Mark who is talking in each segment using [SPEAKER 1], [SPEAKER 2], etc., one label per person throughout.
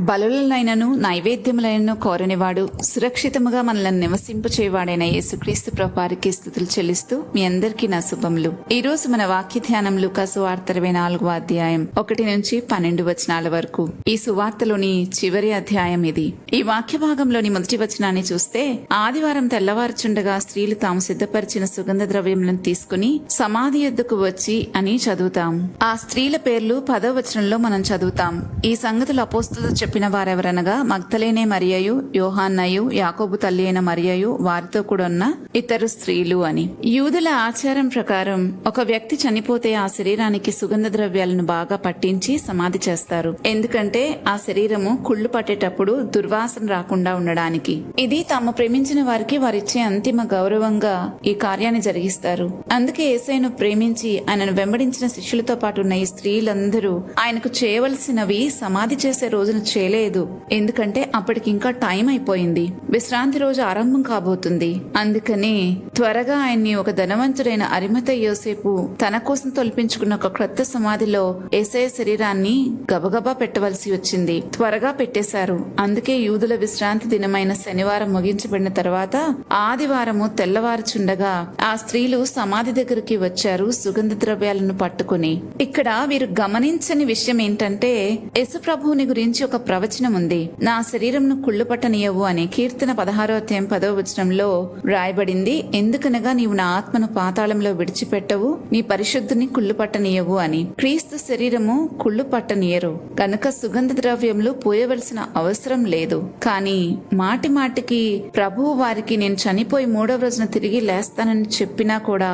[SPEAKER 1] బలులనైనను నైవేద్యములైనను కోరనివాడు సురక్షితముగా మనల్ని నివసింపచేవాడైన యేసుక్రీస్తు ప్రభువారికి స్తుతులు చెల్లిస్తూ మీ అందరికీ నా శుభములు. ఈ రోజు మన వాక్య ధ్యానం లూకా సువార్త 24వ అధ్యాయం 1 నుంచి 12 వచనాల వరకు. ఈ సువార్తలోని చివరి అధ్యాయం ఇది. ఈ వాక్య భాగంలోని మొదటి వచనాన్ని చూస్తే, ఆదివారం తెల్లవారుచుండగా స్త్రీలు తాము సిద్ధపరిచిన సుగంధ ద్రవ్యములను తీసుకుని సమాధి యొద్దకు వచ్చి అని చదువుతాం. ఆ స్త్రీల పేర్లు 10వ వచనంలో మనం చదువుతాం. ఈ సంగతులు అపోస్తలులు చెప్పిన వారెవరనగా మగ్దలేనే మరియయు, యోహాన్నయు, యాకోబు తల్లి అయిన మరియయు, వారితో కూడా ఉన్న ఇతరు స్త్రీలు అని. యూదుల ఆచారం ప్రకారం ఒక వ్యక్తి చనిపోతే ఆ శరీరానికి సుగంధ ద్రవ్యాలను బాగా పట్టించి సమాధి చేస్తారు. ఎందుకంటే ఆ శరీరము కుళ్ళు పట్టేటప్పుడు దుర్వాసన రాకుండా ఉండడానికి. ఇది తాము ప్రేమించిన వారికి వారిచ్చే అంతిమ గౌరవంగా ఈ కార్యాన్ని జరిగిస్తారు. అందుకే యేసయ్యను ప్రేమించి ఆయనను వెంబడించిన శిష్యులతో పాటు ఉన్న ఈ స్త్రీలందరూ ఆయనకు చేయవలసినవి సమాధి చేసే రోజున చేయలేదు. ఎందుకంటే అప్పటికి ఇంకా టైం అయిపోయింది. విశ్రాంతి రోజు ఆరంభం కాబోతుంది. అందుకని త్వరగా ఆయన్ని ఒక ధనవంతుడైన అరిమతయి యోసేపు తన కోసం తొలిపించుకున్న ఒక క్రొత్త సమాధిలో యేసయ్య శరీరాన్ని గబగబా పెట్టవలసి వచ్చింది. త్వరగా పెట్టేశారు. అందుకే యూదుల విశ్రాంతి దినమైన శనివారం ముగించబడిన తర్వాత ఆదివారము తెల్లవారుచుండగా ఆ స్త్రీలు సమాధి దగ్గరికి వచ్చారు సుగంధ ద్రవ్యాలను పట్టుకుని. ఇక్కడ వీరు గమనించని విషయం ఏంటంటే, యేసు ప్రభువుని గురించి ఒక ప్రవచనం ఉంది. నా శరీరంను కుళ్ళు పట్టనీయవు అని కీర్తన 16వ అధ్యాయం 10వ వచనంలో రాయబడింది. ఎందుకనగా నీవు నా ఆత్మను పాతాళంలో విడిచిపెట్టవు, నీ పరిశుద్ధిని కుళ్ళు పట్టనీయవు అని. క్రీస్తు శరీరము కుళ్ళు పట్టనీయరు కనుక సుగంధ ద్రవ్యములు పోయవలసిన అవసరం లేదు. కానీ మాటి మాటికి ప్రభువు వారికి నేను చనిపోయి 3వ రోజున తిరిగి లేస్తానని చెప్పినా కూడా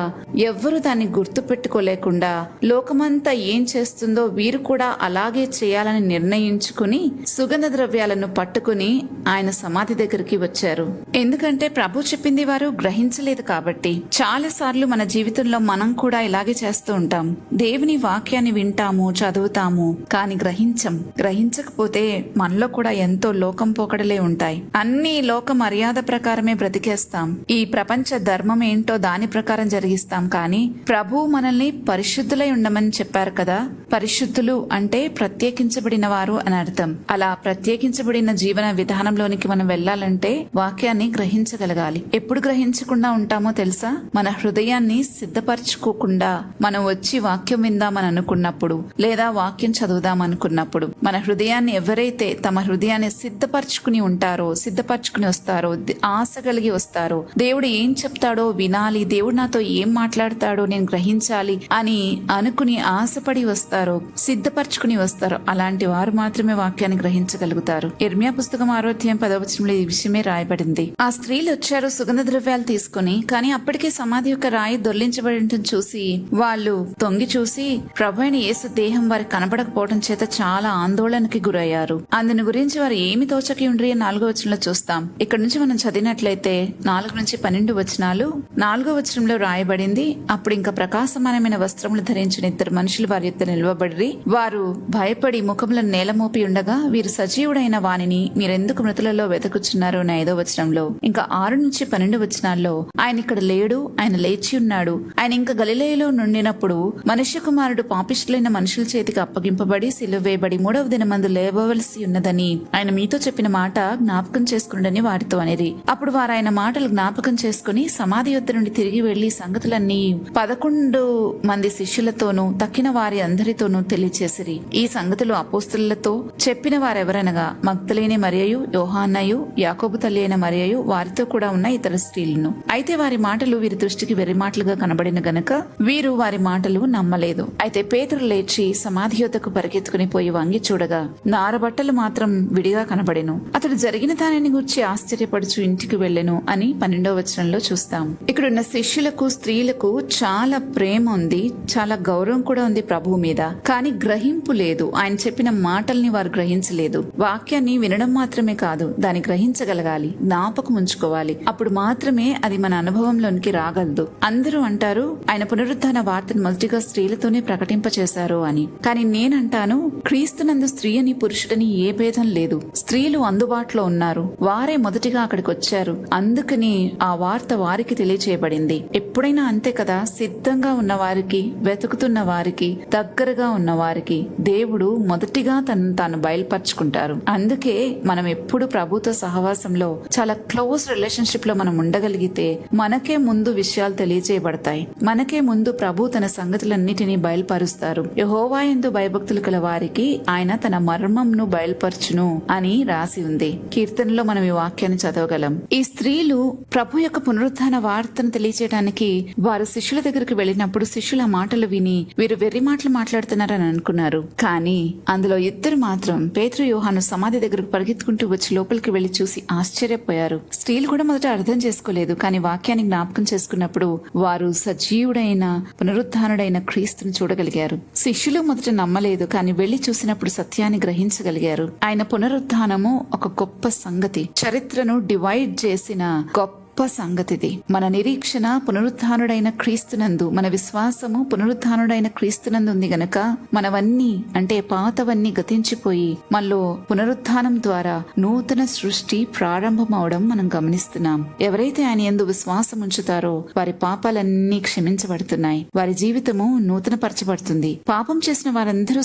[SPEAKER 1] ఎవ్వరూ దాన్ని గుర్తు పెట్టుకోలేకుండా లోకమంతా ఏం చేస్తుందో వీరు కూడా అలాగే చేయాలని నిర్ణయించుకుని సుగంధ ద్రవ్యాలను పట్టుకుని ఆయన సమాధి దగ్గరికి వచ్చారు. ఎందుకంటే ప్రభు చెప్పింది వారు గ్రహించలేదు కాబట్టి. చాలా సార్లు మన జీవితంలో మనం కూడా ఇలాగే చేస్తూ ఉంటాం. దేవుని వాక్యాన్ని వింటాము, చదువుతాము, కానీ గ్రహించకపోతే మనలో కూడా ఎంతో లోకం పోకడలే ఉంటాయి. అన్ని లోక మర్యాద ప్రకారమే బ్రతికేస్తాం. ఈ ప్రపంచ ధర్మం ఏంటో దాని ప్రకారం జరిగిస్తాం. కానీ ప్రభు మనల్ని పరిశుద్ధులై ఉండమని చెప్పారు కదా. పరిశుద్ధులు అంటే ప్రత్యేకించబడిన వారు అని అర్థం. అలా ప్రత్యేకించబడిన జీవన విధానంలోనికి మనం వెళ్లాలంటే వాక్యాన్ని గ్రహించగలగాలి. ఎప్పుడు గ్రహించకుండా ఉంటామో తెలుసా? మన హృదయాన్ని సిద్ధపరచుకోకుండా మనం వచ్చి వాక్యం విందామని అనుకున్నప్పుడు, లేదా వాక్యం చదువుదాం అనుకున్నప్పుడు, మన హృదయాన్ని ఎవరైతే తమ హృదయాన్ని సిద్ధపరచుకుని వస్తారో, ఆశ కలిగి వస్తారో, దేవుడు ఏం చెప్తాడో వినాలి, దేవుడు నాతో ఏం మాట్లాడతాడో నేను గ్రహించాలి అని అనుకుని ఆశపడి వస్తారో, సిద్ధపరచుకుని వస్తారో, అలాంటి వారు మాత్రమే వాక్యాన్ని గ్రహించగలుగుతారు. ఇర్మియా పుస్తకం 6వ అధ్యాయం 10వ వచనంలో ఈ విషయమే రాయబడింది. ఆ స్త్రీలు వచ్చారు సుగంధ ద్రవ్యాలు తీసుకుని. కానీ అప్పటికే సమాధి యొక్క రాయి దొర్లించబడి చూసి వాళ్ళు తొంగి చూసి ప్రభు అయిన యేసు దేహం వారికి కనపడకపోవడం చేత చాలా ఆందోళనకి గురయ్యారు. అందుని గురించి వారు ఏమి తోచకి ఉండ్రి 4వ వచనంలో చూస్తాం. ఇక్కడ నుంచి మనం చదివినట్లయితే 4 నుంచి 12 వచనాలు 4వ వచనంలో రాయబడింది. అప్పుడు ఇంకా ప్రకాశమానమైన వస్త్రములు ధరించిన 2 మనుషులు వారి ఎదుట నిలవబడిరి. వారు భయపడి ముఖములను నేలమోపి ఉండగా, వీరు సజీవుడైన వానిని మీరెందుకు మృతులలో వెతుకుచున్నారు అని 5వ వచనంలో, ఇంకా 6 నుంచి 12 వచనాల్లో ఆయన ఇక్కడ లేడు, ఆయన లేచి ఉన్నాడు, ఆయన ఇంకా గలిలయలో నుండినప్పుడు మనుష్య కుమారుడు పాపిష్టులైన మనుషుల చేతికి అప్పగింపబడి సిలువ వేయబడి 3వ దినమందు లేవవలసి ఉన్నదని ఆయన మీతో చెప్పిన మాట జ్ఞాపకం చేసుకుండని వారితో అనిరి. అప్పుడు వారు ఆయన మాటలు జ్ఞాపకం చేసుకుని సమాధి యొద్ద నుండి తిరిగి వెళ్లి సంగతులన్నీ 11 మంది శిష్యులతోనూ తక్కిన వారి అందరితోనూ తెలియచేసిరి. ఈ సంగతులు అపోస్తలులతో చెప్పిన వారెవరనగా మగ్దలేనే మరియయు, యోహాన్నయు, యాకోబు తల్లి అయిన మరియయు, వారితో కూడా ఉన్న ఇతర స్త్రీలను. అయితే వారి మాటలు వీరి దృష్టికి వెర్రి మాటలుగా కనబడిన గనక వీరు వారి మాటలు నమ్మలేదు. అయితే పేతురు లేచి సమాధి యొద్దకు పరిగెత్తుకుని పోయి వంగి చూడగా నారబట్టలు మాత్రం విడిగా కనబడెను. అతడు జరిగిన దానిని గురించి ఆశ్చర్యపడుచు ఇంటికి వెళ్ళెను అని 12వ వచనంలో చూస్తాం. ఇక్కడున్న శిష్యులకు, స్త్రీలకు చాలా ప్రేమ ఉంది, చాలా గౌరవం కూడా ఉంది ప్రభువు మీద. కానీ గ్రహింపు లేదు. ఆయన చెప్పిన మాటల్ని వారు గ్రహించలేదు. వాక్యాన్ని వినడం మాత్రమే కాదు, దాన్ని గ్రహించగలగాలి, జ్ఞాపకం ఉంచుకోవాలి. అప్పుడు మాత్రమే అది మన అనుభవంలోనికి రాగలదు. అందరూ అంటారు ఆయన పునరుద్ధాన వార్తను మొదటిగా స్త్రీలతోనే ప్రకటింపచేశారు అని. కానీ నేనంటాను, క్రీస్తునందు స్త్రీ అని పురుషుడని ఏ భేదం లేదు. స్త్రీలు అందుబాటులో ఉన్నారు, వారే మొదటిగా అక్కడికి వచ్చారు. అందుకని ఆ వార్త వారికి తెలియచేయబడింది. ఎప్పుడైనా అంతే కదా, సిద్ధంగా ఉన్న వారికి, వెతుకుతున్న వారికి, దగ్గరగా దగ్గరగా ఉన్న వారికి దేవుడు మొదటిగా తను తాను బయలుపరుచుకుంటారు. అందుకే మనం ఎప్పుడు ప్రభుతో సహవాసంలో చాలా క్లోజ్ రిలేషన్షిప్ లో మనం ఉండగలిగితే మనకే ముందు విషయాలు తెలియజేయబడతాయి. మనకే ముందు ప్రభు తన సంగతులన్నిటినీ బయలుపరుస్తారు. యెహోవా యందు భయభక్తులు కల వారికి ఆయన తన మర్మంను బయలుపరచును అని రాసి ఉంది. కీర్తనలో మనం ఈ వాక్యాన్ని చదవగలం. ఈ స్త్రీలు ప్రభు యొక్క పునరుత్థాన వార్తను తెలియజేయడానికి వారు శిష్యుల దగ్గరికి వెళ్ళినప్పుడు శిష్యుల మాటలు విని వీరు వెర్రి మాటలు మాట్లాడుతున్నారని అనుకున్నారు. కానీ అందులో ఇద్దరు మాత్రం పేతురు యోహాను సమాధి దగ్గరకు పరిగెత్తుకుంటూ వచ్చి లోపలికి వెళ్లి చూసి ఆశ్చర్యపోయారు. స్త్రీలు కూడా మొదట అర్థం చేసుకోలేదు. కానీ వాక్యాన్ని జ్ఞాపకం చేసుకున్నప్పుడు వారు సజీవుడైన పునరుత్థానుడైన క్రీస్తును చూడగలిగారు. శిష్యులు మొదట నమ్మలేదు, కానీ వెళ్లి చూసినప్పుడు సత్యాన్ని గ్రహించగలిగారు. ఆయన పునరుత్థానము ఒక గొప్ప సంగతి, చరిత్రను డివైడ్ చేసిన గొప్ప సంగతిది. మన నిరీక్షణ పునరుత్థానుడైన క్రీస్తునందు, మన విశ్వాసము పునరుత్థానుడైన క్రీస్తునందు ఉంది గనక మనవన్నీ అంటే పాతవన్నీ గతించిపోయి మనలో పునరుత్థానం ద్వారా నూతన సృష్టి ప్రారంభమవడం మనం గమనిస్తున్నాం. ఎవరైతే ఆయన యందు విశ్వాసం ఉంచుతారో వారి పాపాలన్నీ క్షమించబడుతున్నాయి. వారి జీవితము నూతన పరచబడుతుంది. పాపం చేసిన వారందరూ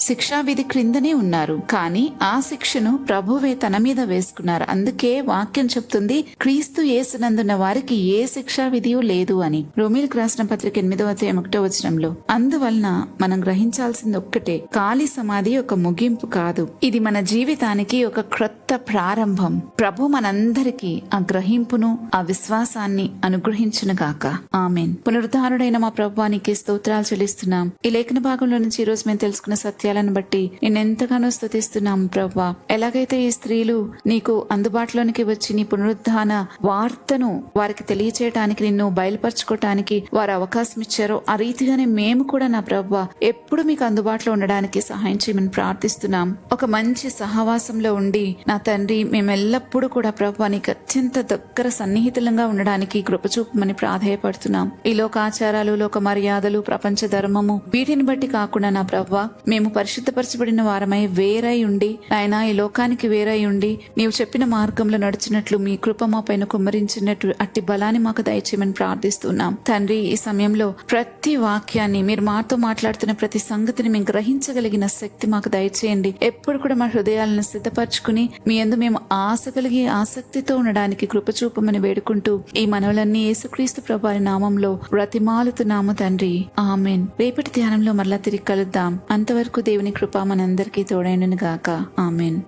[SPEAKER 1] శిక్షా విధి క్రిందనే ఉన్నారు. కానీ ఆ శిక్షను ప్రభువే తన మీద వేసుకున్నారు. అందుకే వాక్యం చెప్తుంది, క్రీస్తు యేసునందున్న వారికి ఏ శిక్షా విధియూ లేదు అని. రోమీయులకు రాసిన పత్రిక 8:1 అందువలన మనం గ్రహించాల్సింది ఒక్కటే, ఖాళీ సమాధి ఒక ముగింపు కాదు, ఇది మన జీవితానికి ఒక క్రొత్త ప్రారంభం. ప్రభు మనందరికీ ఆ గ్రహింపును ఆ విశ్వాసాన్ని అనుగ్రహించునుగాక. ఆమేన్. పునరుద్ధారుడైన మా ప్రభువానికి స్తోత్రాలు చెల్లిస్తున్నాం. ఈ లేఖన భాగంలో నుంచి ఈ రోజు మేము తెలుసుకున్న సత్యాలను బట్టి నిన్నెంతగానో స్తుతిస్తున్నాం ప్రభువా. ఎలాగైతే ఈ స్త్రీలు నీకు అందుబాటులోనికి వచ్చి నీ పునరుద్ధాన వార్తను వారికి తెలియచేయటానికి, నిన్ను బయలుపరచుకోవటానికి వారు అవకాశం ఇచ్చారో ఆ రీతిగానే మేము కూడా నా ప్రభువా ఎప్పుడు మీకు అందుబాటులో ఉండడానికి సహాయం చేయమని ప్రార్థిస్తున్నాం. ఒక మంచి సహవాసంలో ఉండి నా తండ్రి మేము ఎల్లప్పుడూ కూడా ప్రభువా నీకు అత్యంత దగ్గర సన్నిహితులంగా ఉండడానికి కృప చూపమని ప్రాధేయపడుతున్నాం. ఈ లోక ఆచారాలు, లోక మర్యాదలు, ప్రపంచ ధర్మము వీటిని బట్టి కాకుండా నా ప్రభువా మేము పరిశుద్ధపరచబడిన వారమై వేరై ఉండి ఆయన ఈ లోకానికి వేరై ఉండి నీవు చెప్పిన మార్గంలో నడిచినట్లు మీ కృప మా పైన కుమ్మరించినట్టు అట్టి బలాన్ని మాకు దయచేయమని ప్రార్థిస్తున్నాం. తండ్రి ఈ సమయంలో ప్రతి వాక్యాన్ని, మీరు మాతో మాట్లాడుతున్న ప్రతి సంగతిని మేము గ్రహించగలిగిన శక్తి మాకు దయచేయండి. ఎప్పుడు కూడా మా హృదయాలను సిద్ధపరచుకుని మీ యందు మేము ఆశ కలిగి ఆసక్తితో ఉండడానికి కృప చూపమని వేడుకుంటూ ఈ మనవులన్నీ యేసుక్రీస్తు ప్రభువారి నామంలో బ్రతిమాలుతున్నాము తండ్రి. ఆమెన్. రేపటి ధ్యానంలో మరలా తిరిగి కలుద్దాం. అంతవరకు దేవుని కృప మనందరికీ తోడైనను గాక. ఆమెన్.